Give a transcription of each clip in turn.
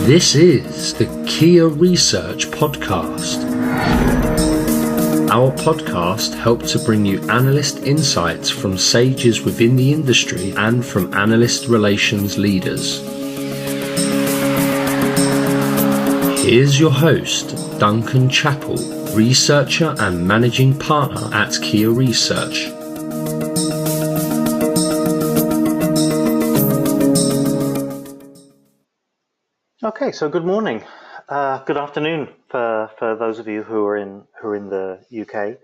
This is the Kia Research Podcast. Our podcast helps to bring you analyst insights from sages within the industry and from analyst relations leaders. Here's your host, Duncan Chappell, researcher and managing partner at Kia Research. Okay, so good morning, good afternoon for those of you who are in the UK.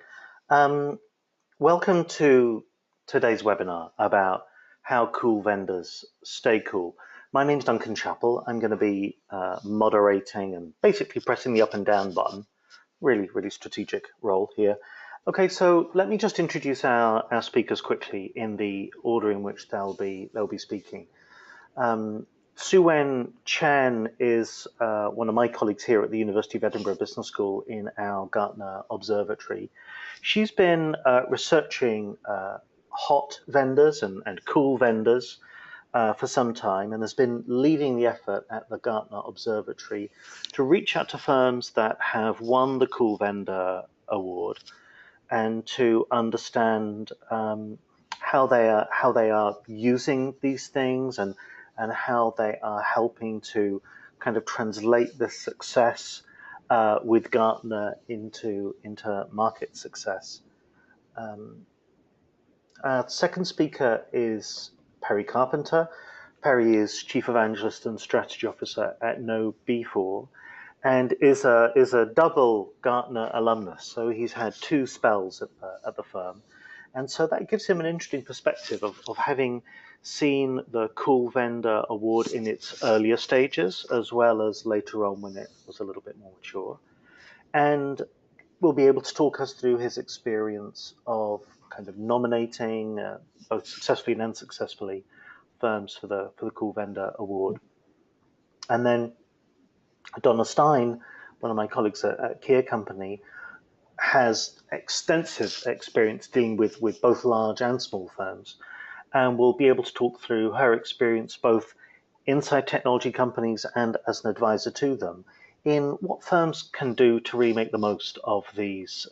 Welcome to today's webinar about how cool vendors stay cool. My name's Duncan Chappell. I'm going to be moderating and basically pressing the up and down button. Really strategic role here. Okay, so let me just introduce our speakers quickly in the order in which they'll be speaking. Sue-Wen Chen is one of my colleagues here at the University of Edinburgh Business School in our Gartner Observatory. She's been researching hot vendors and cool vendors for some time, and has been leading the effort at the Gartner Observatory to reach out to firms that have won the Cool Vendor Award and to understand how they are using these things and how they are helping to kind of translate this success with Gartner into market success. Our second speaker is Perry Carpenter. Perry is Chief Evangelist and Strategy Officer at No B4 and is a double Gartner alumnus. So he's had two spells at the firm. And so that gives him an interesting perspective of having seen the Cool Vendor Award in its earlier stages, as well as later on when it was a little bit more mature. And will be able to talk us through his experience of kind of nominating, both successfully and unsuccessfully, firms for the Cool Vendor Award. And then Donna Stein, one of my colleagues at Kia Company, has extensive experience dealing with both large and small firms, and will be able to talk through her experience both inside technology companies and as an advisor to them in what firms can do to really make the most of these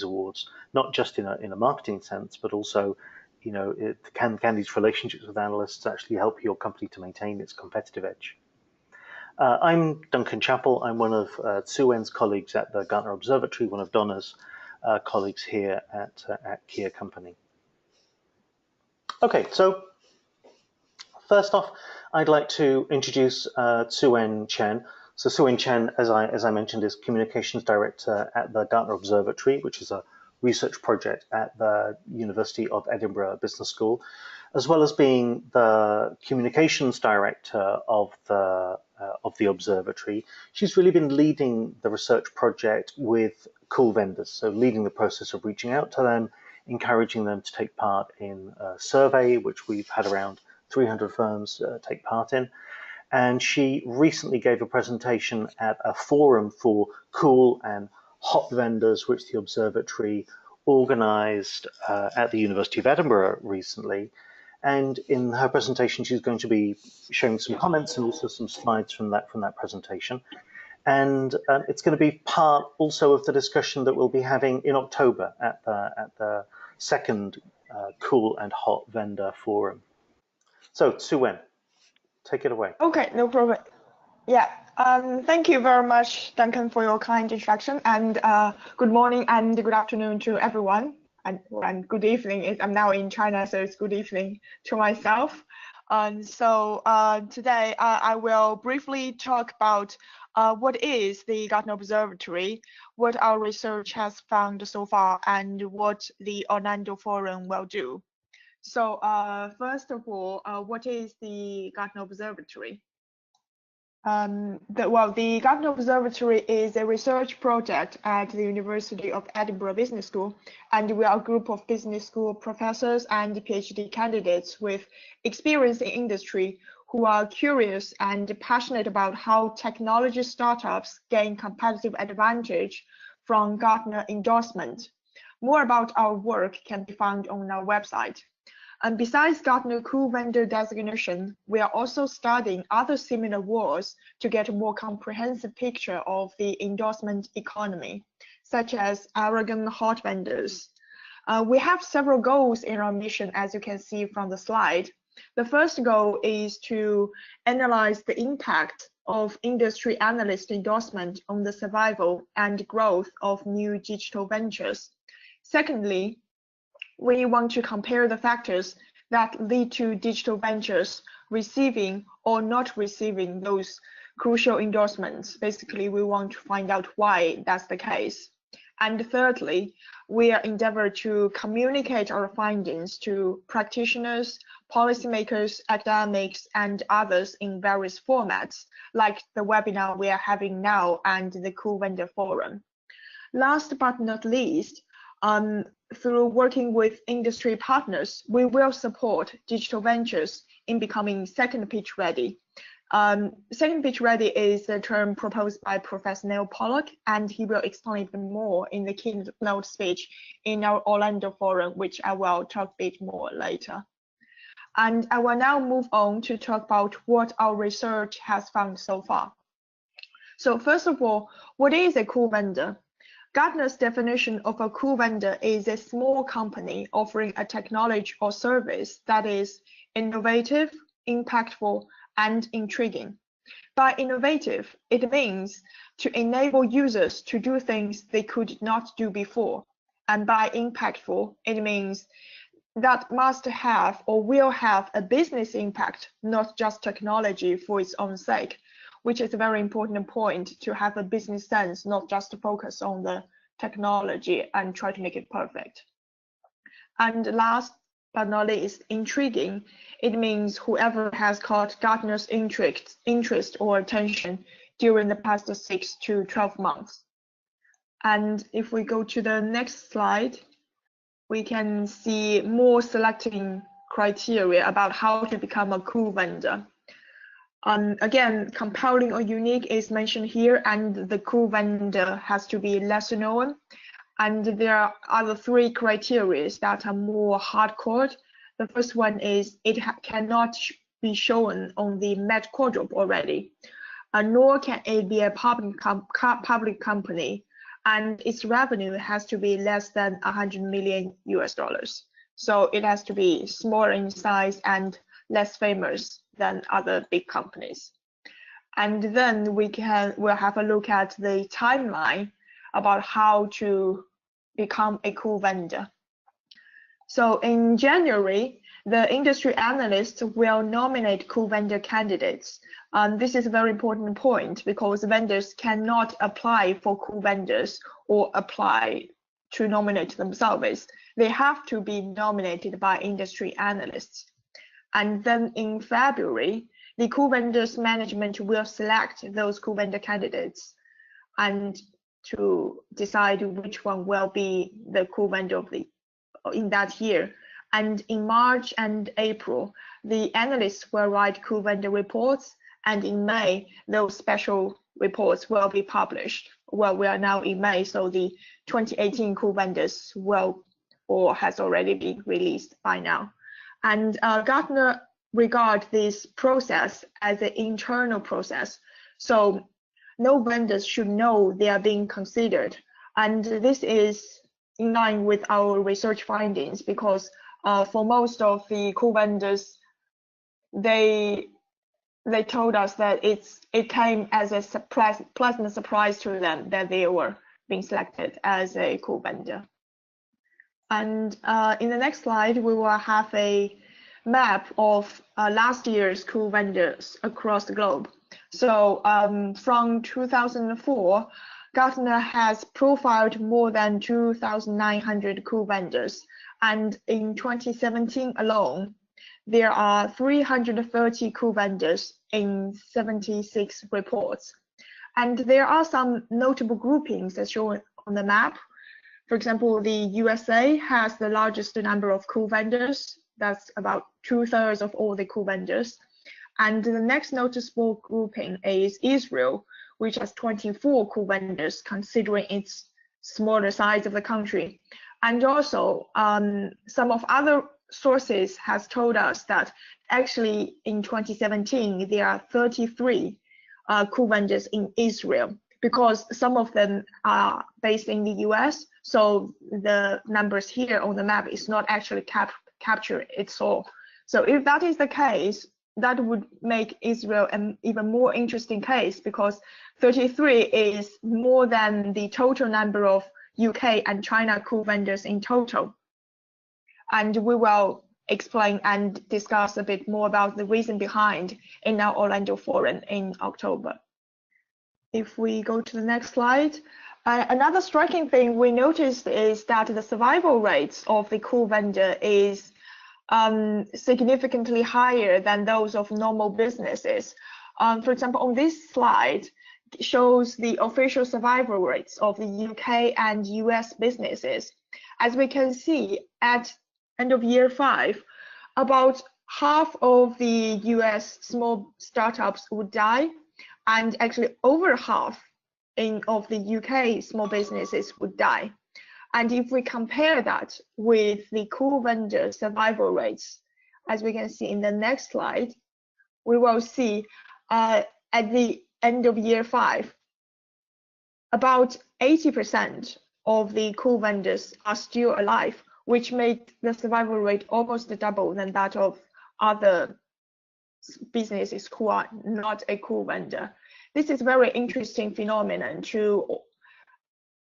awards, not just in a marketing sense, but also, you know, can these relationships with analysts actually help your company to maintain its competitive edge. I'm Duncan Chappell. I'm one of Sue-Wen's colleagues at the Gartner Observatory, one of Donna's colleagues here at Kia Company. Okay, so first off, I'd like to introduce Sue-Wen Chen. So Sue-Wen Chen, as I mentioned, is Communications Director at the Gartner Observatory, which is a research project at the University of Edinburgh Business School, as well as being the Communications Director of the observatory. She's really been leading the research project with cool vendors, so leading the process of reaching out to them, encouraging them to take part in a survey, which we've had around 300 firms take part in. And she recently gave a presentation at a forum for cool and hot vendors, which the observatory organized at the University of Edinburgh recently. And in her presentation, she's going to be showing some comments and also some slides from that presentation. And it's going to be part also of the discussion that we'll be having in October at the second Cool and Hot Vendor Forum. So, Sue-Wen, take it away. Okay, no problem. Yeah, thank you very much, Duncan, for your kind introduction. And good morning and good afternoon to everyone. And good evening. I'm now in China, so it's good evening to myself. So today I will briefly talk about what is the Gartner Observatory, what our research has found so far, and what the Orlando Forum will do. So first of all, what is the Gartner Observatory? The Gartner Observatory is a research project at the University of Edinburgh Business School, and we are a group of business school professors and PhD candidates with experience in industry who are curious and passionate about how technology startups gain competitive advantage from Gartner endorsement. More about our work can be found on our website. And besides Gartner cool vendor designation, we are also studying other similar awards to get a more comprehensive picture of the endorsement economy, such as arrogant hot vendors. We have several goals in our mission, as you can see from the slide. The first goal is to analyze the impact of industry analyst endorsement on the survival and growth of new digital ventures. Secondly, we want to compare the factors that lead to digital ventures receiving or not receiving those crucial endorsements. Basically, we want to find out why that's the case. And thirdly, we are endeavor to communicate our findings to practitioners, policymakers, academics, and others in various formats, like the webinar we are having now and the Cool Vendor Forum. Last but not least, through working with industry partners, we will support digital ventures in becoming second pitch ready. Second pitch ready is a term proposed by Professor Neil Pollock, and he will explain even more in the keynote speech in our Orlando forum, which I will talk a bit more later. And I will now move on to talk about what our research has found so far. So first of all, what is a cool vendor? Gartner's definition of a cool vendor is a small company offering a technology or service that is innovative, impactful, and intriguing. By innovative, it means to enable users to do things they could not do before. And by impactful, it means that must have or will have a business impact, not just technology for its own sake, which is a very important point, to have a business sense, not just to focus on the technology and try to make it perfect. And last but not least, intriguing. It means whoever has caught Gartner's interest or attention during the past 6 to 12 months. And if we go to the next slide, we can see more selecting criteria about how to become a cool vendor. Again, compelling or unique is mentioned here, and the cool vendor has to be lesser known. And there are other 3 criteria that are more hardcore. The first one is it cannot be shown on the Met Quadruple already, nor can it be a public company, and its revenue has to be less than 100 million US dollars. So it has to be smaller in size and less famous than other big companies. And then we'll have a look at the timeline about how to become a cool vendor. So in January, the industry analysts will nominate cool vendor candidates. This is a very important point because vendors cannot apply for cool vendors or apply to nominate themselves. They have to be nominated by industry analysts. And then in February, the cool vendors management will select those cool vendor candidates and to decide which one will be the cool vendor in that year. And in March and April, the analysts will write cool vendor reports, and in May, those special reports will be published. Well, we are now in May, so the 2018 cool vendors will or has already been released by now. And Gartner regard this process as an internal process. So no vendors should know they are being considered. And this is in line with our research findings because for most of the cool vendors, they told us that it came as a pleasant surprise to them that they were being selected as a cool vendor. And in the next slide, we will have a map of last year's cool vendors across the globe. So from 2004, Gartner has profiled more than 2,900 cool vendors. And in 2017 alone, there are 330 cool vendors in 76 reports. And there are some notable groupings as shown on the map. For example, the USA has the largest number of cool vendors. That's about 2/3 of all the cool vendors. And the next noticeable grouping is Israel, which has 24 cool vendors, considering its smaller size of the country. And also some of other sources has told us that actually in 2017 there are 33 cool vendors in Israel, because some of them are based in the US, so the numbers here on the map is not actually captured it's all. So if that is the case, that would make Israel an even more interesting case, because 33 is more than the total number of UK and China cool vendors in total. And we will explain and discuss a bit more about the reason behind in our Orlando Forum in October. If we go to the next slide, another striking thing we noticed is that the survival rates of the cool vendor is significantly higher than those of normal businesses. For example, on this slide, it shows the official survival rates of the UK and US businesses. As we can see, at end of year 5, about half of the US small startups would die, and actually over half of the UK small businesses would die. And if we compare that with the cool vendor survival rates, as we can see in the next slide, we will see at the end of year 5, about 80% of the cool vendors are still alive, which made the survival rate almost double than that of other businesses who are not a cool vendor. This is a very interesting phenomenon to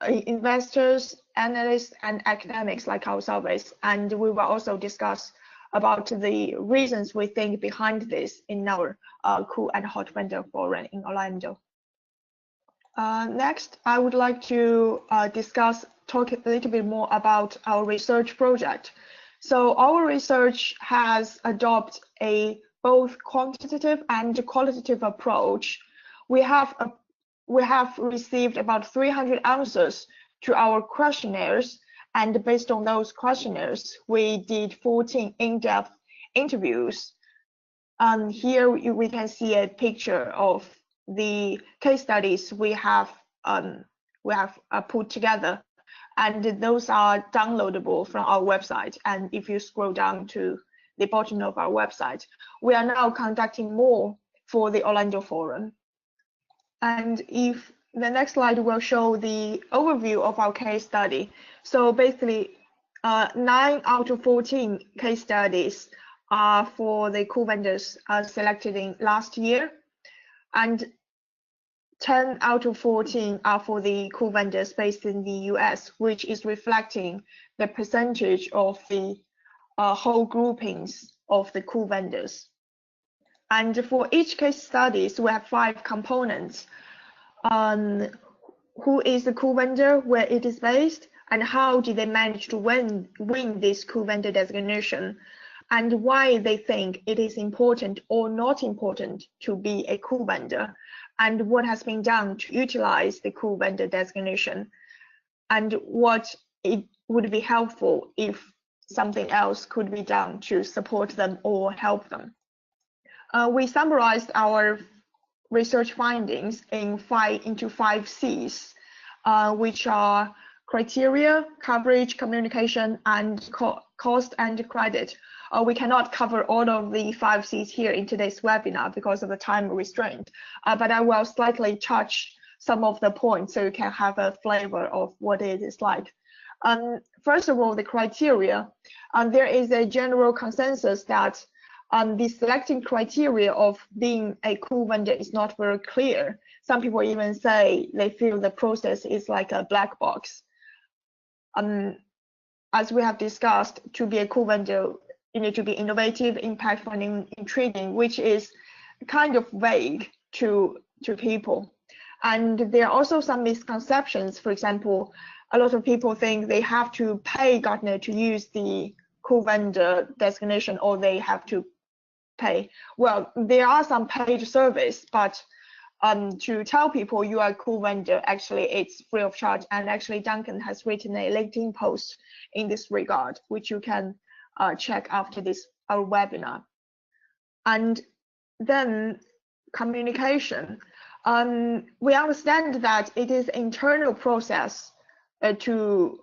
investors, analysts, and academics like ourselves, and we will also discuss about the reasons we think behind this in our cool and hot vendor forum in Orlando. Next, I would like to talk a little bit more about our research project. So our research has adopted a both quantitative and qualitative approach. We have received about 300 answers to our questionnaires, and based on those questionnaires, we did 14 in-depth interviews. Here we can see a picture of the case studies we have put together, and those are downloadable from our website. And if you scroll down to the bottom of our website, we are now conducting more for the Orlando Forum. And if the next slide will show the overview of our case study. So basically, 9 out of 14 case studies are for the cool vendors selected in last year, and 10 out of 14 are for the cool vendors based in the US, which is reflecting the percentage of the whole groupings of the cool vendors. And for each case studies, we have 5 components. Who is the cool vendor, where it is based, and how did they manage to win this cool vendor designation, and why they think it is important or not important to be a cool vendor, and what has been done to utilize the cool vendor designation, and what it would be helpful if something else could be done to support them or help them. We summarized our research findings into 5 C's, which are criteria, coverage, communication, and cost and credit. We cannot cover all of the 5 C's here in today's webinar because of the time restraint, but I will slightly touch some of the points so you can have a flavor of what it is like. First of all, the criteria. There is a general consensus that the selecting criteria of being a cool vendor is not very clear. Some people even say they feel the process is like a black box. As we have discussed, to be a cool vendor, you need to be innovative, impactful, and intriguing, which is kind of vague to people. And there are also some misconceptions. For example, a lot of people think they have to pay Gartner to use the cool vendor designation, or they have to pay. Well, there are some paid service, but to tell people you are a cool vendor, actually it's free of charge. And actually Duncan has written a LinkedIn post in this regard, which you can check after our webinar. And then communication. We understand that it is internal process to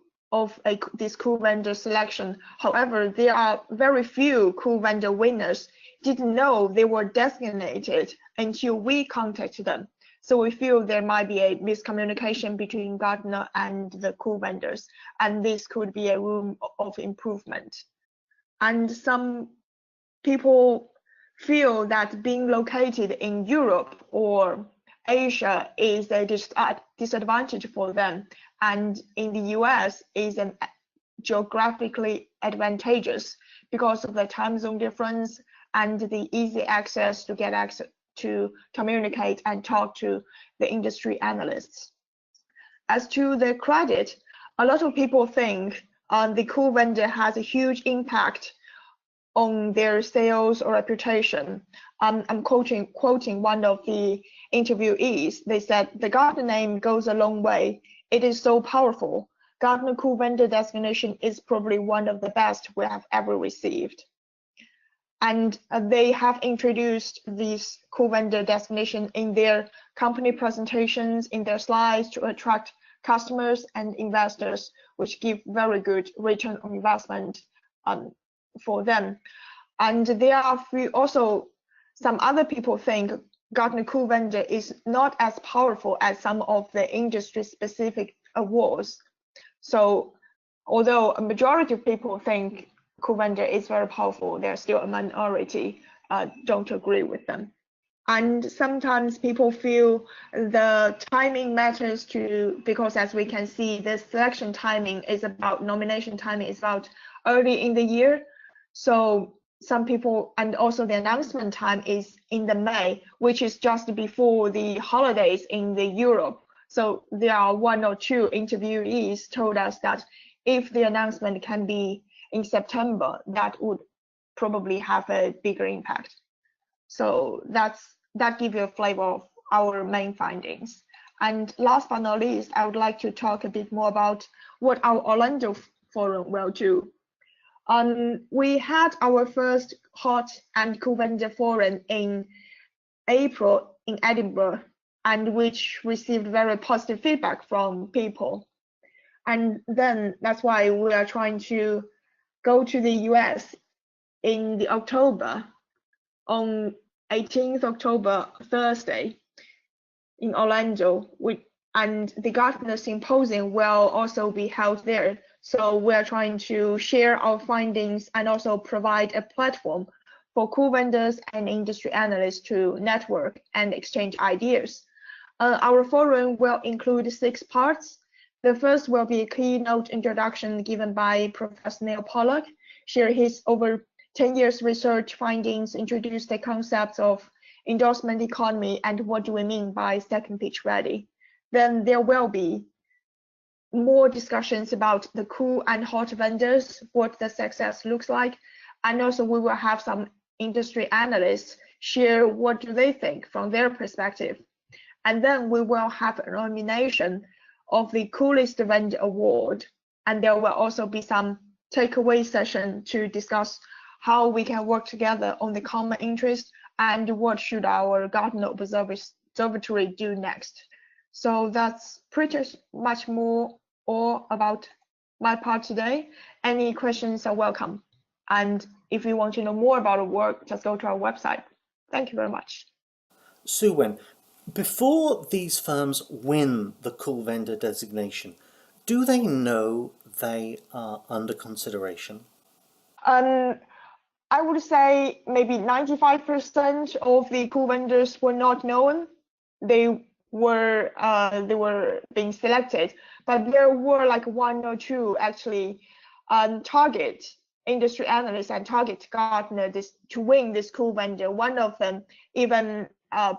this cool vendor selection. However, there are very few cool vendor winners didn't know they were designated until we contacted them. So we feel there might be a miscommunication between Gartner and the cool vendors, and this could be a room of improvement. And some people feel that being located in Europe or Asia is a disadvantage for them, and in the US is an geographically advantageous because of the time zone difference and the easy access to get access to communicate and talk to the industry analysts. As to the credit, a lot of people think the cool vendor has a huge impact on their sales or reputation. I'm quoting one of the interviewees. They said, the Gartner name goes a long way. It is so powerful. Gartner Cool Vendor designation is probably one of the best we have ever received. And they have introduced this cool vendor designation in their company presentations, in their slides to attract customers and investors, which give very good return on investment for them. And there are also some other people think Gartner Cool Vendor is not as powerful as some of the industry-specific awards. So although a majority of people think Cool Vendor is very powerful, there's still a minority don't agree with them. And sometimes people feel the timing matters too, because as we can see, the selection timing is about, nomination timing is about early in the year. So some people, and also the announcement time is in the May, which is just before the holidays in the Europe. So there are one or two interviewees told us that if the announcement can be in September, that would probably have a bigger impact. So that gives you a flavor of our main findings. And last but not least, I would like to talk a bit more about what our Orlando forum will do. We had our first hot and cool vendor forum in April in Edinburgh, and which received very positive feedback from people. And then that's why we are trying to go to the US in the October, on 18th October, Thursday, in Orlando, and the Gartner Symposium will also be held there. So we're trying to share our findings and also provide a platform for cool vendors and industry analysts to network and exchange ideas. Our forum will include 6 parts. The first will be a keynote introduction given by Professor Neil Pollack, share his over 10 years research findings, introduce the concepts of endorsement economy and what do we mean by second pitch ready. Then there will be more discussions about the cool and hot vendors, what the success looks like, and also we will have some industry analysts share what do they think from their perspective. And then we will have a nomination of the coolest vendor award, and there will also be some takeaway session to discuss how we can work together on the common interest and what should our Gartner Observatory do next. So that's pretty much more all about my part today. Any questions are welcome. And if you want to know more about our work, just go to our website. Thank you very much. Su-Wen, before these firms win the cool vendor designation, do they know they are under consideration? I would say maybe 95% of the cool vendors were not known. They were being selected, but there were like 1 or 2 actually target industry analysts and target Gartner to win this cool vendor. One of them even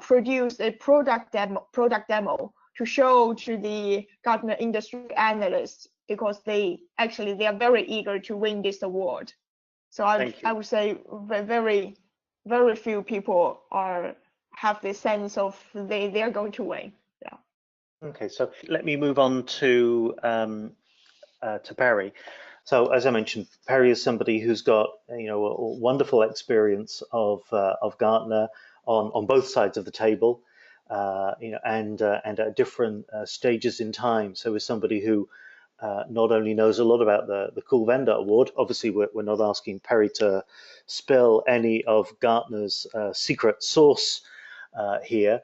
produced a product demo to show to the Gartner industry analysts, because they are very eager to win this award. So I would say very, very few people have the sense of they are going to win. Yeah. Okay, so let me move on to Perry. So as I mentioned, Perry is somebody who's got a wonderful experience of Gartner on both sides of the table, and at different stages in time. So is somebody who not only knows a lot about the Cool Vendor Award. Obviously, we're not asking Perry to spill any of Gartner's secret sauce here,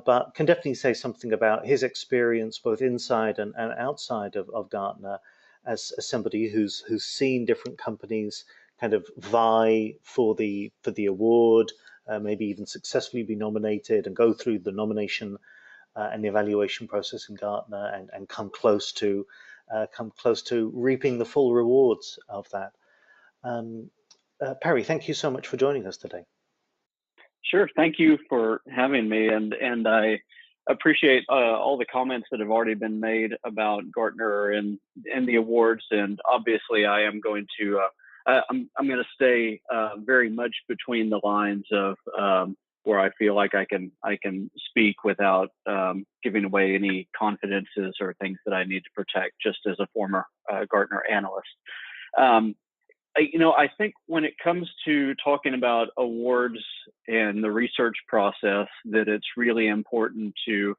but can definitely say something about his experience both inside and outside of Gartner as somebody who's seen different companies kind of vie for the award, maybe even successfully be nominated and go through the nomination and the evaluation process in Gartner and come close to reaping the full rewards of that. Perry, thank you so much for joining us today. Sure, thank you for having me, and I appreciate all the comments that have already been made about Gartner and the awards. And obviously, I am going to I'm going to stay very much between the lines of where I feel like I can speak without giving away any confidences or things that I need to protect, just as a former Gartner analyst. I think when it comes to talking about awards and the research process, that it's really important to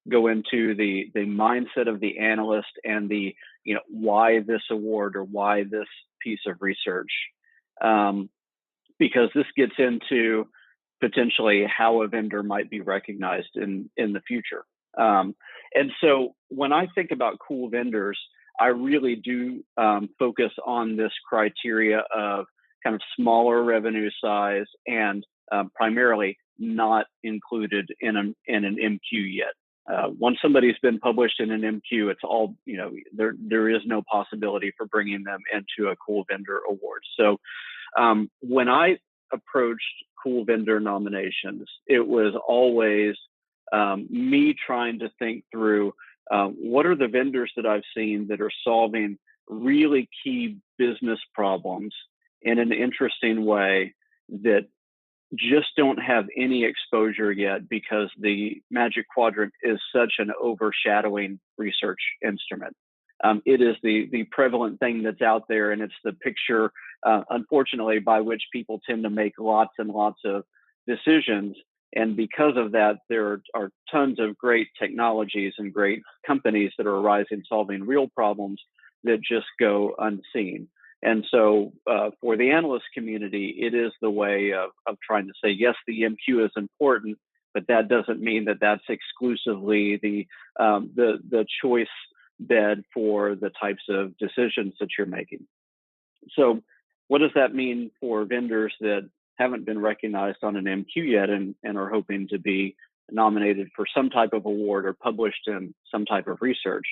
go into the mindset of the analyst and the why this award or why this piece of research, because this gets into potentially how a vendor might be recognized in the future. And so when I think about cool vendors, I really do focus on this criteria of kind of smaller revenue size and primarily not included in an MQ yet. Once somebody's been published in an MQ, it's all, there is no possibility for bringing them into a cool vendor award. So when I approached cool vendor nominations, it was always me trying to think through what are the vendors that I've seen that are solving really key business problems in an interesting way that just don't have any exposure yet because the Magic Quadrant is such an overshadowing research instrument. It is the prevalent thing that's out there, and it's the picture, unfortunately, by which people tend to make lots and lots of decisions. And because of that, there are tons of great technologies and great companies that are arising, solving real problems that just go unseen. And so for the analyst community, it is the way of trying to say, yes, the MQ is important, but that doesn't mean that that's exclusively the choice bed for the types of decisions that you're making. So what does that mean for vendors that haven't been recognized on an MQ yet and are hoping to be nominated for some type of award or published in some type of research?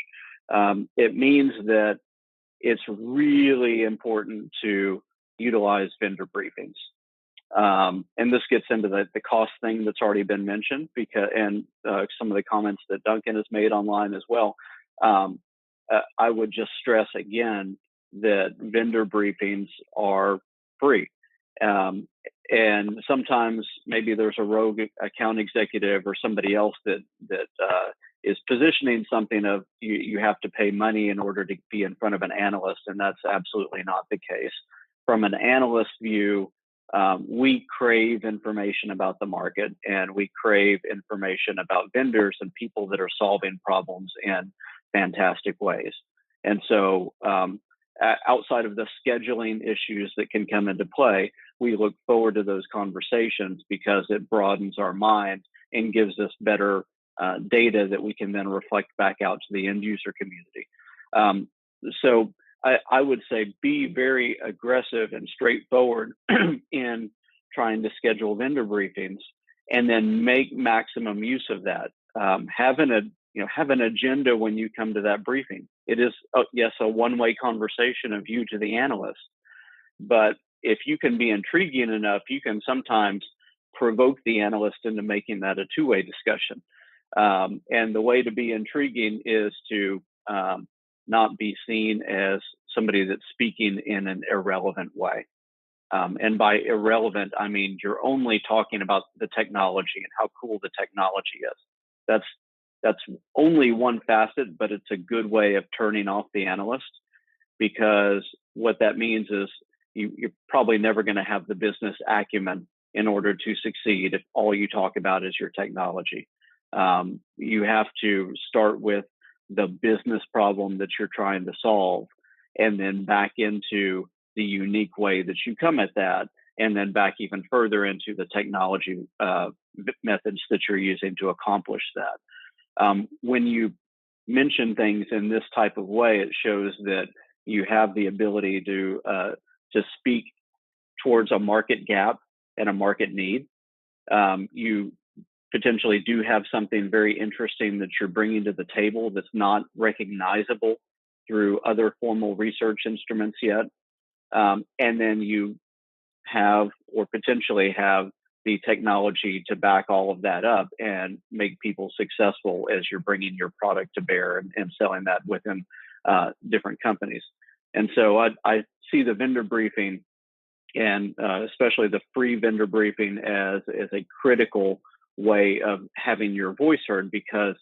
It means that it's really important to utilize vendor briefings. And this gets into the cost thing that's already been mentioned, and some of the comments that Duncan has made online as well. I would just stress again that vendor briefings are free. And sometimes maybe there's a rogue account executive or somebody else that is positioning something of you have to pay money in order to be in front of an analyst, and that's absolutely not the case. From an analyst view, we crave information about the market, and we crave information about vendors and people that are solving problems in fantastic ways. And so outside of the scheduling issues that can come into play, we look forward to those conversations because it broadens our mind and gives us better data that we can then reflect back out to the end user community. So I would say be very aggressive and straightforward in trying to schedule vendor briefings, and then make maximum use of that. Have an agenda when you come to that briefing. It is, yes, a one-way conversation of you to the analyst, but if you can be intriguing enough, you can sometimes provoke the analyst into making that a two-way discussion. And the way to be intriguing is to not be seen as somebody that's speaking in an irrelevant way. And by irrelevant, I mean you're only talking about the technology and how cool the technology is. That's only one facet, but it's a good way of turning off the analyst, because what that means is you're probably never going to have the business acumen in order to succeed if all you talk about is your technology. You have to start with the business problem that you're trying to solve, and then back into the unique way that you come at that, and then back even further into the technology methods that you're using to accomplish that. When you mention things in this type of way, it shows that you have the ability to speak towards a market gap and a market need. You potentially do have something very interesting that you're bringing to the table that's not recognizable through other formal research instruments yet. And then you have, or potentially have, the technology to back all of that up and make people successful as you're bringing your product to bear and selling that within different companies. And so I see the vendor briefing, and especially the free vendor briefing, as a critical way of having your voice heard, because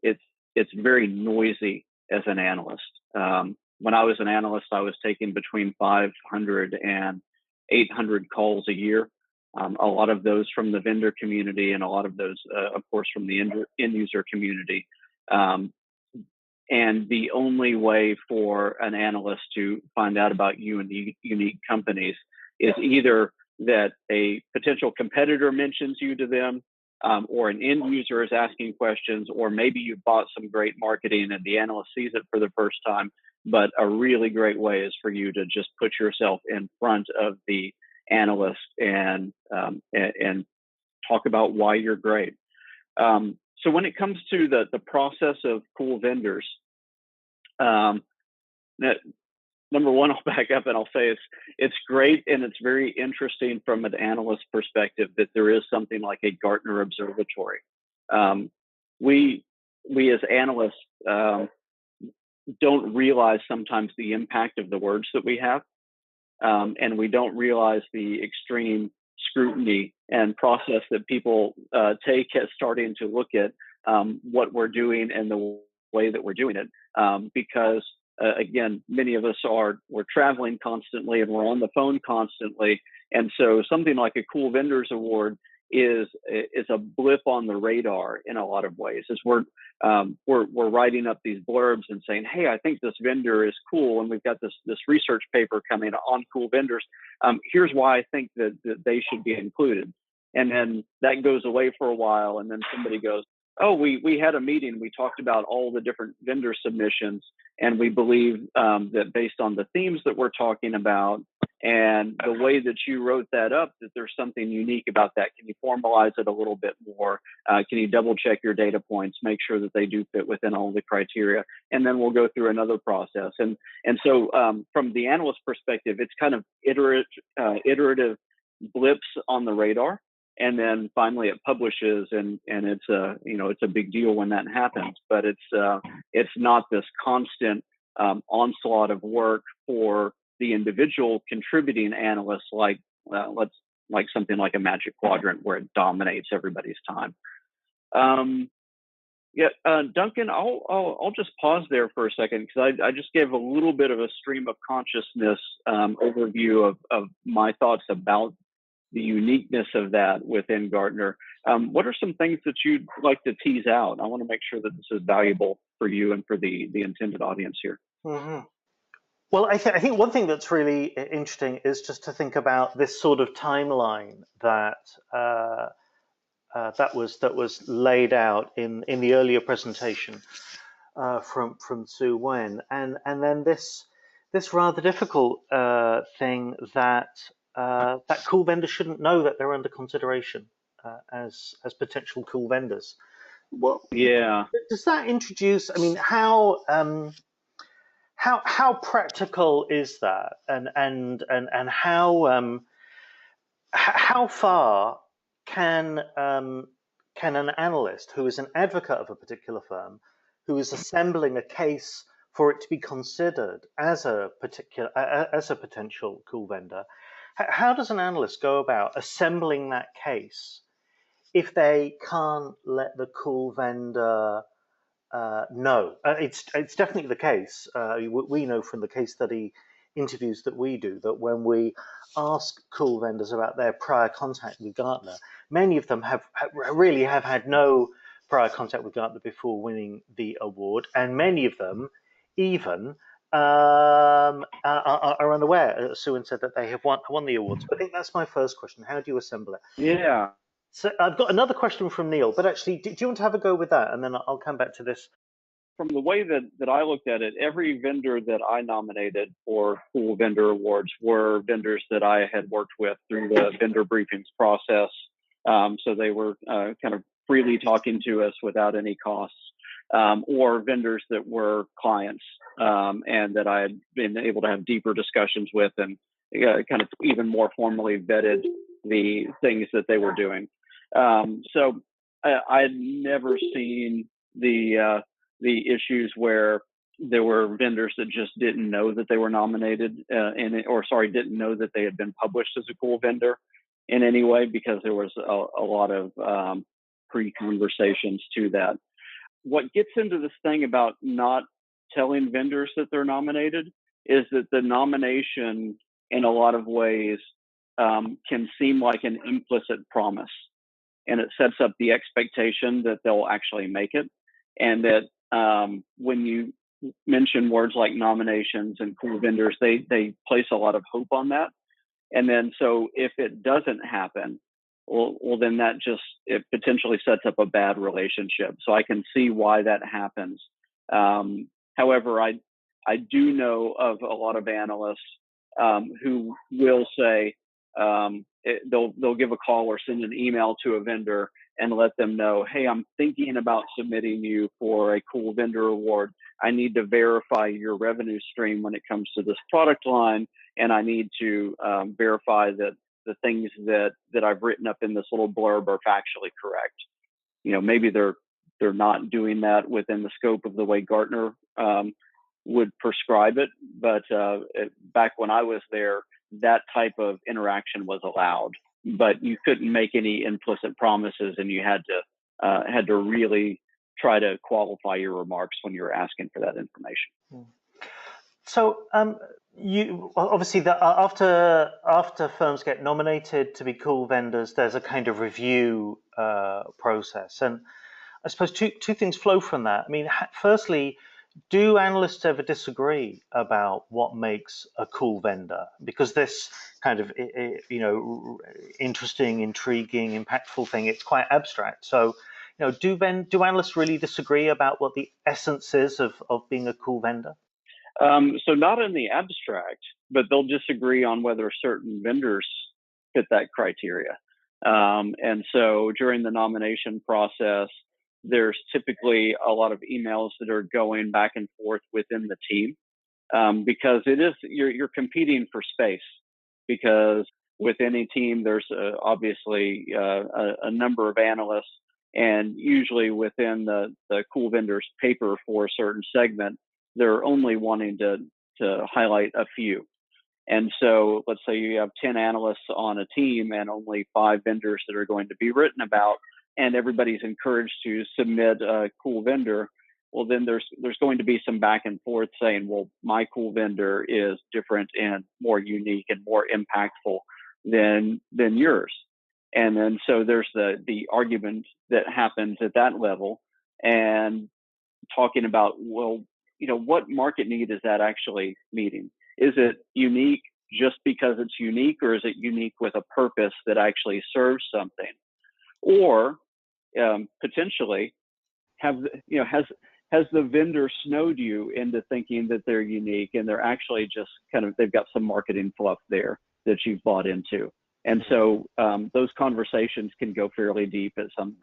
it's very noisy as an analyst. When I was an analyst, I was taking between 500 and 800 calls a year. A lot of those from the vendor community, and a lot of those, of course, from the end user community. And the only way for an analyst to find out about you and the unique companies is either that a potential competitor mentions you to them, or an end user is asking questions, or maybe you bought some great marketing and the analyst sees it for the first time. But a really great way is for you to just put yourself in front of the analyst and talk about why you're great. So when it comes to the process of cool vendors, that, number one, I'll back up and I'll say it's great, and it's very interesting from an analyst perspective that there is something like a Gartner Observatory. We as analysts don't realize sometimes the impact of the words that we have, and we don't realize the extreme scrutiny and process that people take as starting to look at what we're doing and the way that we're doing it, because again, many of us we're traveling constantly and we're on the phone constantly. And so something like a Cool Vendors Award is a blip on the radar in a lot of ways, as we're writing up these blurbs and saying, hey, I think this vendor is cool, and we've got this research paper coming on cool vendors. Here's why I think that they should be included. And then that goes away for a while, and then somebody goes, oh, we had a meeting, we talked about all the different vendor submissions, and we believe that based on the themes that we're talking about and the way that you wrote that up, that there's something unique about that. Can you formalize it a little bit more? Can you double check your data points, make sure that they do fit within all the criteria? And then we'll go through another process. And so from the analyst perspective, it's kind of iterative blips on the radar. And then finally it publishes, and it's a big deal when that happens. But it's not this constant onslaught of work for the individual contributing analysts, like something like a Magic Quadrant, where it dominates everybody's time. Duncan, I'll just pause there for a second, because I just gave a little bit of a stream of consciousness overview of my thoughts about the uniqueness of that within Gartner. What are some things that you'd like to tease out? I want to make sure that this is valuable for you and for the intended audience here. Mm-hmm. Well, I think one thing that's really interesting is just to think about this sort of timeline that was laid out in the earlier presentation from Sue Wen, and then this rather difficult thing that cool vendors shouldn't know that they're under consideration as potential cool vendors. Well, yeah. Does that introduce? I mean, how practical is that, and how far can an analyst who is an advocate of a particular firm, who is assembling a case for it to be considered as a potential cool vendor, how does an analyst go about assembling that case if they can't let the cool vendor know? It's definitely the case. We know from the case study interviews that we do that when we ask cool vendors about their prior contact with Gartner, many of them have had no prior contact with Gartner before winning the award, and many of them even are unaware. Sue said that they have won the awards. But I think that's my first question. How do you assemble it? Yeah. So I've got another question from Neil, but actually, do you want to have a go with that, and then I'll come back to this? From the way that I looked at it, every vendor that I nominated for Cool Vendor Awards were vendors that I had worked with through the vendor briefings process. So they were kind of freely talking to us without any costs, or vendors that were clients and that I had been able to have deeper discussions with and kind of even more formally vetted the things that they were doing. So I had never seen the issues where there were vendors that just didn't know that they were nominated didn't know that they had been published as a cool vendor in any way, because there was a lot of pre-conversations to that. What gets into this thing about not telling vendors that they're nominated is that the nomination in a lot of ways can seem like an implicit promise, and it sets up the expectation that they'll actually make it. And that when you mention words like nominations and cool vendors, they place a lot of hope on that. And then so if it doesn't happen, well then it potentially sets up a bad relationship. So I can see why that happens. However, I do know of a lot of analysts who will say they'll give a call or send an email to a vendor and let them know, hey, I'm thinking about submitting you for a Cool Vendor Award. I need to verify your revenue stream when it comes to this product line, and I need to verify that the things that I've written up in this little blurb are factually correct. Maybe they're not doing that within the scope of the way Gartner would prescribe it, but back when I was there, that type of interaction was allowed, but you couldn't make any implicit promises, and you had to really try to qualify your remarks when you were asking for that information. So you obviously after firms get nominated to be cool vendors, there's a kind of review process, and I suppose two things flow from that. I mean, firstly, do analysts ever disagree about what makes a cool vendor? Because this kind of interesting, intriguing, impactful thing, it's quite abstract. So do analysts really disagree about what the essence is of being a cool vendor? So not in the abstract, but they'll disagree on whether certain vendors fit that criteria. And so during the nomination process, there's typically a lot of emails that are going back and forth within the team, because you're competing for space, because with any team, there's obviously a number of analysts, and usually within the cool vendors paper for a certain segment, they're only wanting to highlight a few. And so let's say you have 10 analysts on a team and only 5 vendors that are going to be written about, and everybody's encouraged to submit a cool vendor. Well, then there's going to be some back and forth saying, well, my cool vendor is different and more unique and more impactful than yours. And then so there's the argument that happens at that level, and talking about, well, what market need is that actually meeting? Is it unique just because it's unique, or is it unique with a purpose that actually serves something? Or potentially has the vendor snowed you into thinking that they're unique, and they're actually just they've got some marketing fluff there that you've bought into? And so those conversations can go fairly deep at some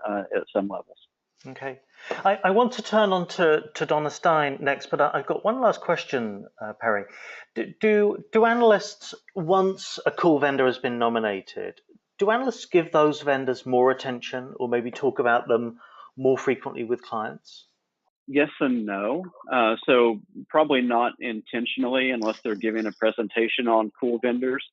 levels. Okay. I want to turn on to Donna Stein next, but I've got one last question, Perry. Do analysts, once a cool vendor has been nominated, do analysts give those vendors more attention, or maybe talk about them more frequently with clients? Yes and no. So probably not intentionally, unless they're giving a presentation on cool vendors.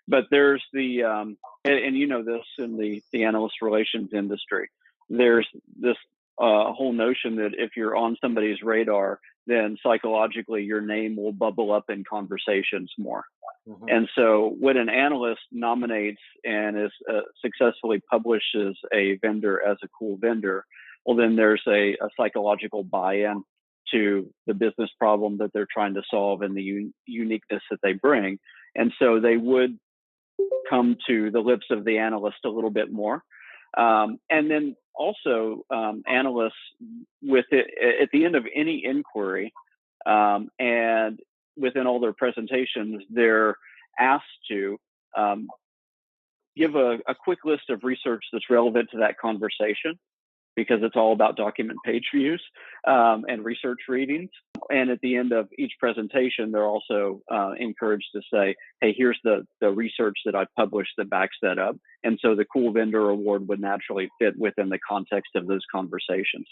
But there's and you know this in the analyst relations industry, there's this whole notion that if you're on somebody's radar, then psychologically your name will bubble up in conversations more. Mm-hmm. And so when an analyst nominates and is successfully publishes a vendor as a cool vendor, well, then there's a psychological buy-in to the business problem that they're trying to solve and the uniqueness that they bring. And so they would come to the lips of the analyst a little bit more. And then also analysts with it at the end of any inquiry and within all their presentations, they're asked to give a quick list of research that's relevant to that conversation, because it's all about document page views and research readings. And at the end of each presentation, they're also encouraged to say, hey, here's the research that I've published that backs that up. And so the Cool Vendor Award would naturally fit within the context of those conversations.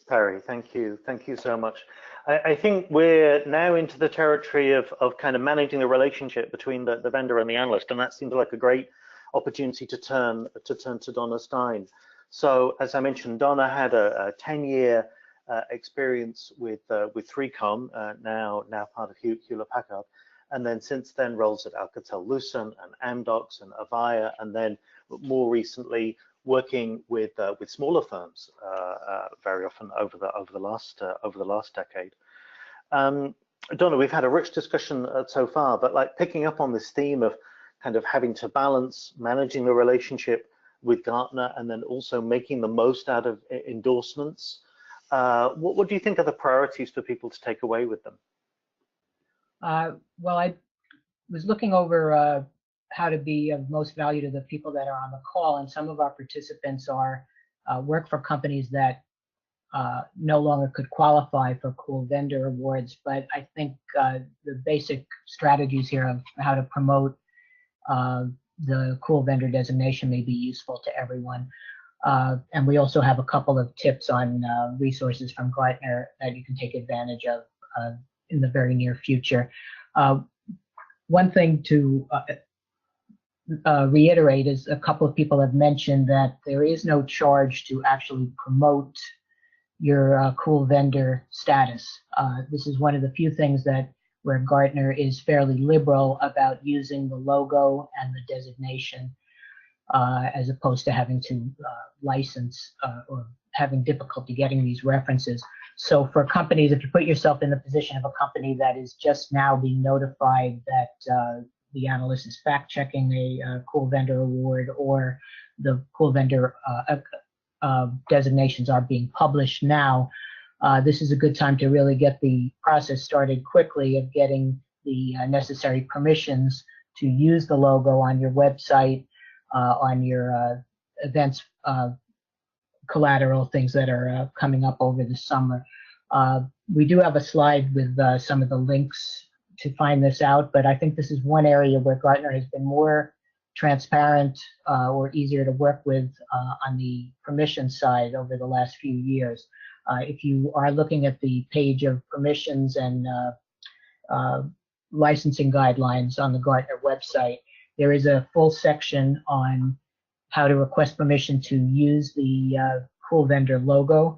Perry, thank you. Thank you so much. I think we're now into the territory of kind of managing the relationship between the vendor and the analyst, and that seems like a great opportunity to turn to Donna Stein. So as I mentioned, Donna had a 10-year experience with 3Com, now part of Hewlett Packard, and then since then roles at Alcatel-Lucent and Amdocs and Avaya, and then more recently working with smaller firms very often over the last decade. Donna, we've had a rich discussion so far, but like picking up on this theme of kind of having to balance managing the relationship with Gartner and then also making the most out of endorsements. What do you think are the priorities for people to take away with them? Well, I was looking over how to be of most value to the people that are on the call, and some of our participants are work for companies that no longer could qualify for Cool Vendor Awards, but I think the basic strategies here of how to promote the Cool Vendor designation may be useful to everyone. And we also have a couple of tips on resources from Gartner that you can take advantage of in the very near future. One thing to reiterate is a couple of people have mentioned that there is no charge to actually promote your Cool Vendor status. This is one of the few things where Gartner is fairly liberal about using the logo and the designation as opposed to having to license or having difficulty getting these references. So for companies, if you put yourself in the position of a company that is just now being notified that the analyst is fact-checking a Cool Vendor Award, or the Cool Vendor designations are being published now, this is a good time to really get the process started quickly of getting the necessary permissions to use the logo on your website, on your events collateral, things that are coming up over the summer. We do have a slide with some of the links to find this out, but I think this is one area where Gartner has been more transparent or easier to work with on the permission side over the last few years. If you are looking at the page of permissions and licensing guidelines on the Gartner website, there is a full section on how to request permission to use the Cool Vendor logo.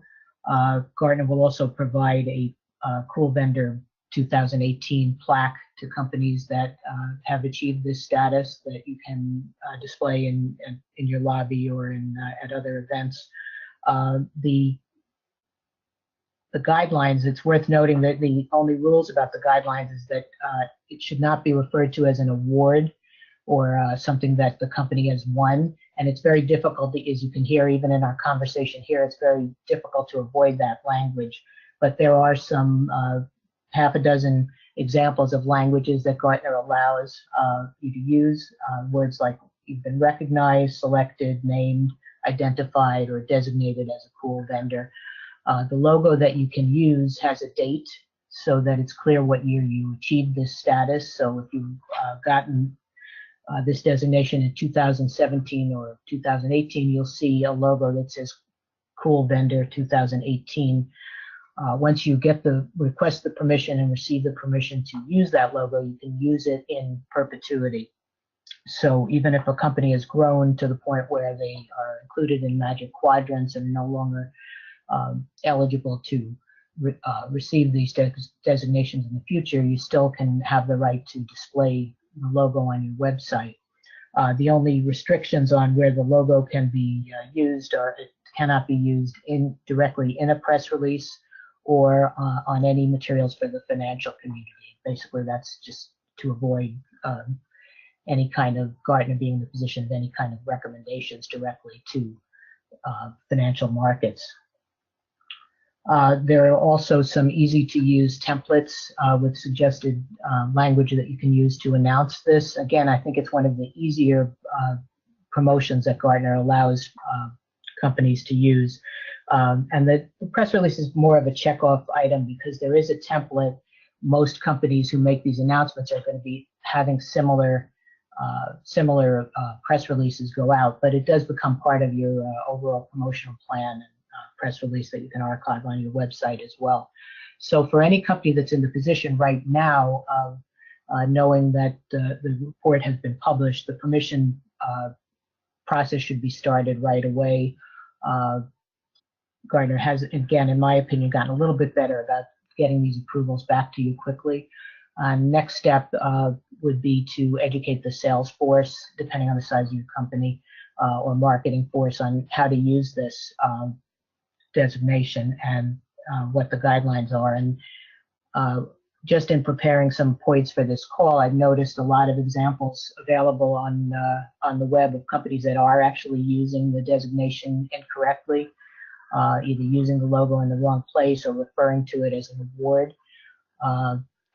Gartner will also provide a Cool Vendor 2018 plaque to companies that have achieved this status that you can display in your lobby or at other events. The guidelines, it's worth noting that the only rules about the guidelines is that it should not be referred to as an award or something that the company has won. And it's very difficult, as you can hear even in our conversation here, it's very difficult to avoid that language. But there are some half a dozen examples of languages that Gartner allows you to use. Words like you've been recognized, selected, named, identified, or designated as a cool vendor. The logo that you can use has a date so that it's clear what year you achieved this status. So if you've gotten this designation in 2017 or 2018, you'll see a logo that says Cool Vendor 2018. Once you request the permission and receive the permission to use that logo, you can use it in perpetuity. So even if a company has grown to the point where they are included in Magic Quadrants and no longer eligible to receive these designations in the future, you still can have the right to display the logo on your website. The only restrictions on where the logo can be used are it cannot be used directly in a press release or on any materials for the financial community. Basically, that's just to avoid any kind of Gartner being in the position of any kind of recommendations directly to financial markets. There are also some easy-to-use templates with suggested language that you can use to announce this. Again, I think it's one of the easier promotions that Gartner allows companies to use. And the press release is more of a checkoff item because there is a template. Most companies who make these announcements are going to be having similar press releases go out, but it does become part of your overall promotional plan and press release that you can archive on your website as well. So for any company that's in the position right now of knowing that the report has been published, the permission process should be started right away. Gartner has, again, in my opinion, gotten a little bit better about getting these approvals back to you quickly. Next step would be to educate the sales force, depending on the size of your company, or marketing force on how to use this designation and what the guidelines are. And just in preparing some points for this call, I've noticed a lot of examples available on the web of companies that are actually using the designation incorrectly, either using the logo in the wrong place or referring to it as an award.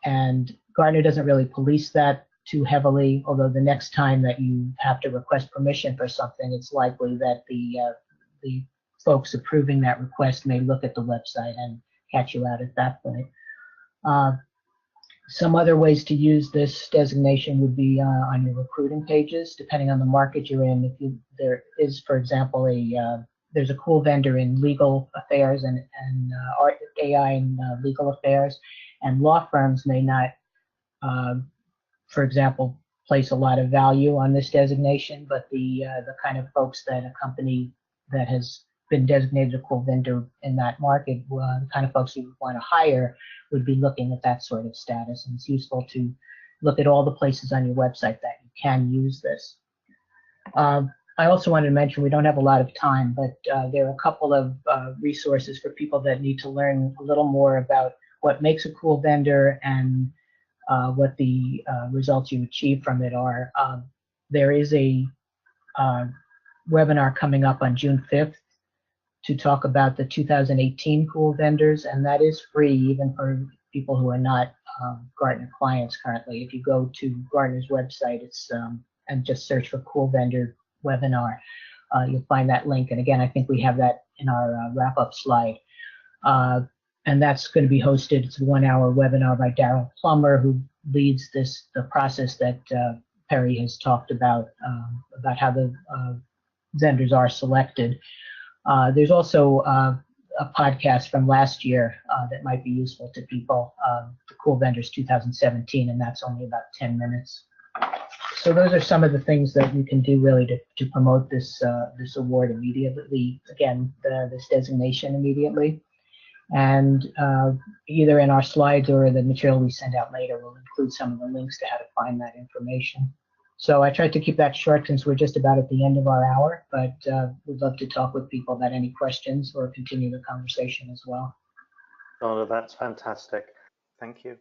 And Gartner doesn't really police that too heavily, although the next time that you have to request permission for something, it's likely that the folks approving that request may look at the website and catch you out at that point. Some other ways to use this designation would be on your recruiting pages, depending on the market you're in. There is, for example, there's a cool vendor in legal affairs and AI in legal affairs, and law firms may not, for example, place a lot of value on this designation, but the kind of folks that a company that has been designated a cool vendor in that market, the kind of folks you want to hire would be looking at that sort of status. And it's useful to look at all the places on your website that you can use this. I also wanted to mention, we don't have a lot of time, but there are a couple of resources for people that need to learn a little more about what makes a cool vendor and what the results you achieve from it are. There is a webinar coming up on June 5th to talk about the 2018 cool vendors, and that is free even for people who are not Gartner clients currently. If you go to Gartner's website, and just search for cool vendor webinar, you'll find that link. And again, I think we have that in our wrap-up slide. And that's going to be hosted. It's a 1-hour webinar by Darryl Plummer, who leads the process that Perry has talked about how the vendors are selected. There's also a podcast from last year that might be useful to people, the Cool Vendors 2017, and that's only about 10 minutes. So those are some of the things that you can do really to promote this award immediately. Again, this designation immediately. And either in our slides or the material we send out later, we'll include some of the links to how to find that information. So I tried to keep that short since we're just about at the end of our hour, but we'd love to talk with people about any questions or continue the conversation as well. Oh, that's fantastic. Thank you.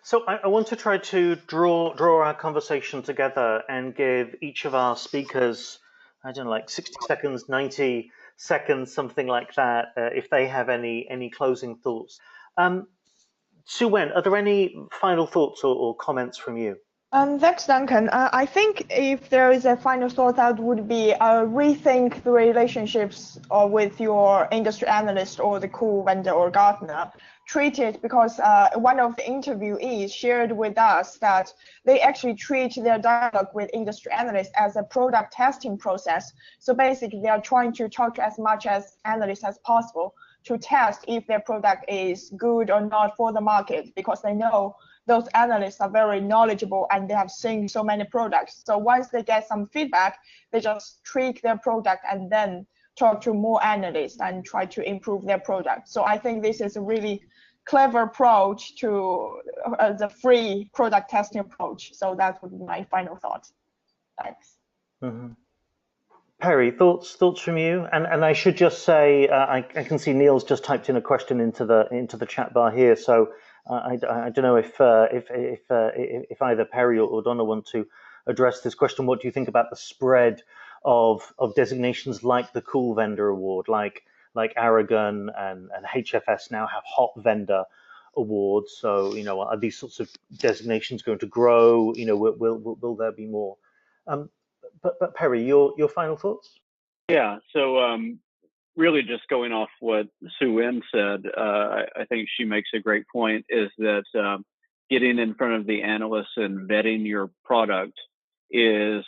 So I want to try to draw our conversation together and give each of our speakers, I don't know, like 60 seconds, 90 seconds, something like that, if they have any closing thoughts. Sue Wen, are there any final thoughts or comments from you? Thanks, Duncan. I think if there is a final thought, that would be rethink the relationships with your industry analyst or the cool vendor or Gartner. Treat it, because one of the interviewees shared with us that they actually treat their dialogue with industry analysts as a product testing process. So basically, they are trying to talk to as much as analysts as possible to test if their product is good or not for the market, because they know those analysts are very knowledgeable and they have seen so many products. So once they get some feedback, they just tweak their product and then talk to more analysts and try to improve their product. So I think this is a really clever approach to the free product testing approach. So that would be my final thought. Thanks. Mm-hmm. Perry, thoughts from you, and I should just say I can see Neil's just typed in a question into the chat bar here. So I don't know if either Perry or Donna want to address this question. What do you think about the spread of designations like the Cool Vendor Award, like Aragon and HFS now have Hot Vendor Awards? So are these sorts of designations going to grow? Will there be more? But Perry, your final thoughts? Yeah, so really just going off what Sue Wynn said, I think she makes a great point, is that getting in front of the analysts and vetting your product is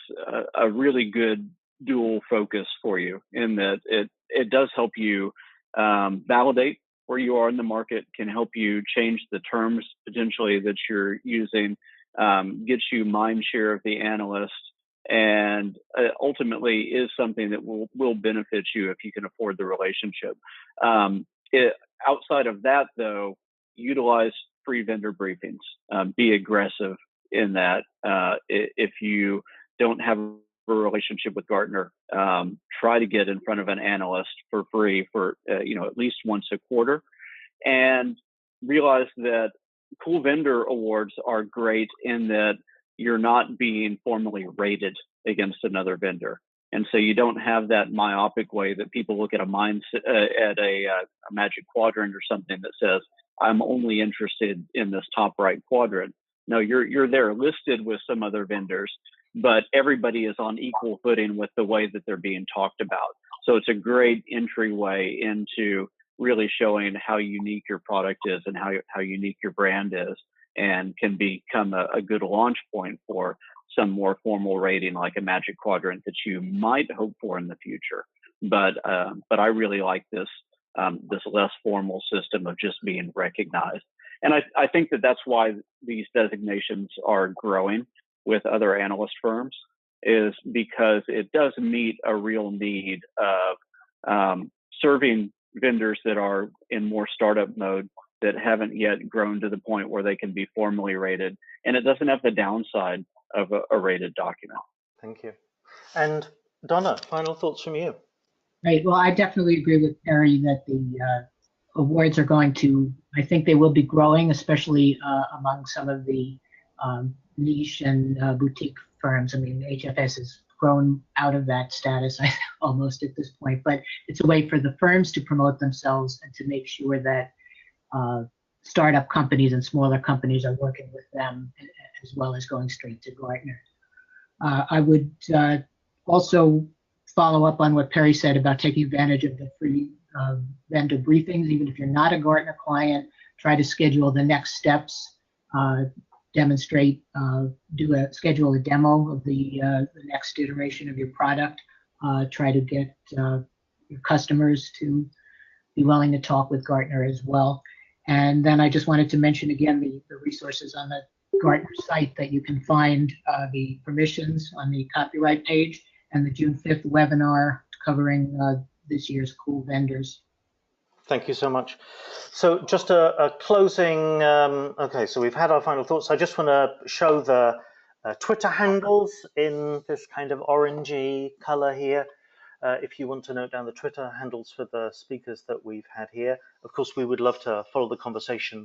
a really good dual focus for you, in that it does help you validate where you are in the market, can help you change the terms potentially that you're using, gets you mind share of the analyst, and ultimately is something that will benefit you if you can afford the relationship. Outside of that, though, utilize free vendor briefings. Be aggressive in that. If you don't have a relationship with Gartner, try to get in front of an analyst for free for at least once a quarter, and realize that Cool Vendor Awards are great in that you're not being formally rated against another vendor. And so you don't have that myopic way that people look at a magic quadrant or something that says, I'm only interested in this top right quadrant. No, you're there listed with some other vendors, but everybody is on equal footing with the way that they're being talked about. So it's a great entryway into really showing how unique your product is and how unique your brand is, and can become a good launch point for some more formal rating, like a magic quadrant that you might hope for in the future. But I really like this less formal system of just being recognized. And I think that's why these designations are growing with other analyst firms, is because it does meet a real need of serving vendors that are in more startup mode, that haven't yet grown to the point where they can be formally rated, and it doesn't have the downside of a rated document. Thank you. And Donna, final thoughts from you? Right. Well, I definitely agree with Perry that the awards are going to, I think they will be growing, especially among some of the niche and boutique firms. I mean, HFS has grown out of that status almost at this point, but it's a way for the firms to promote themselves and to make sure that startup companies and smaller companies are working with them, as well as going straight to Gartner. I would also follow up on what Perry said about taking advantage of the free vendor briefings. Even if you're not a Gartner client, try to schedule the next steps, demonstrate, schedule a demo of the next iteration of your product. Try to get your customers to be willing to talk with Gartner as well. And then I just wanted to mention again the resources on the Gartner site that you can find, the permissions on the copyright page, and the June 5th webinar covering this year's Cool Vendors. Thank you so much. So just a closing, okay, so we've had our final thoughts. I just want to show the Twitter handles in this kind of orangey color here. If you want to note down the Twitter handles for the speakers that we've had here. Of course, we would love to follow the conversation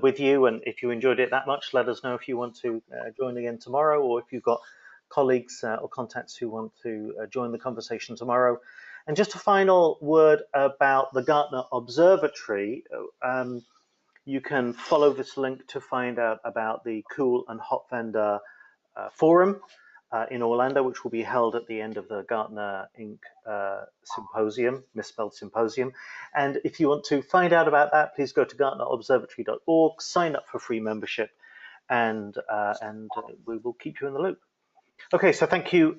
with you, and if you enjoyed it that much, let us know if you want to join again tomorrow, or if you've got colleagues or contacts who want to join the conversation tomorrow. And just a final word about the Gartner Observatory. You can follow this link to find out about the Cool and Hot Vendor Forum in Orlando, which will be held at the end of the Gartner Inc. Symposium, misspelled symposium. And if you want to find out about that, please go to gartnerobservatory.org, sign up for free membership, and we will keep you in the loop. Okay, so thank you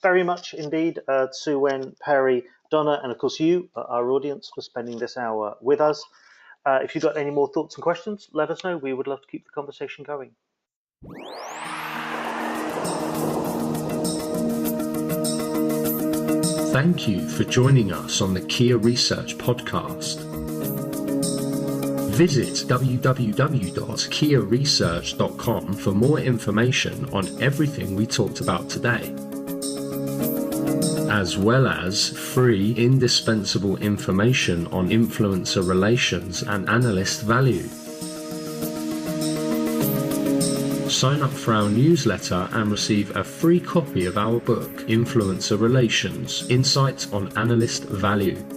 very much indeed, Sue Wynn, Perry, Donna, and of course you, our audience, for spending this hour with us. If you've got any more thoughts and questions, let us know. We would love to keep the conversation going. Thank you for joining us on the Kia Research podcast. Visit www.kiaresearch.com for more information on everything we talked about today. as well as free indispensable information on influencer relations and analyst value. Sign up for our newsletter and receive a free copy of our book, Influencer Relations: Insights on Analyst Value.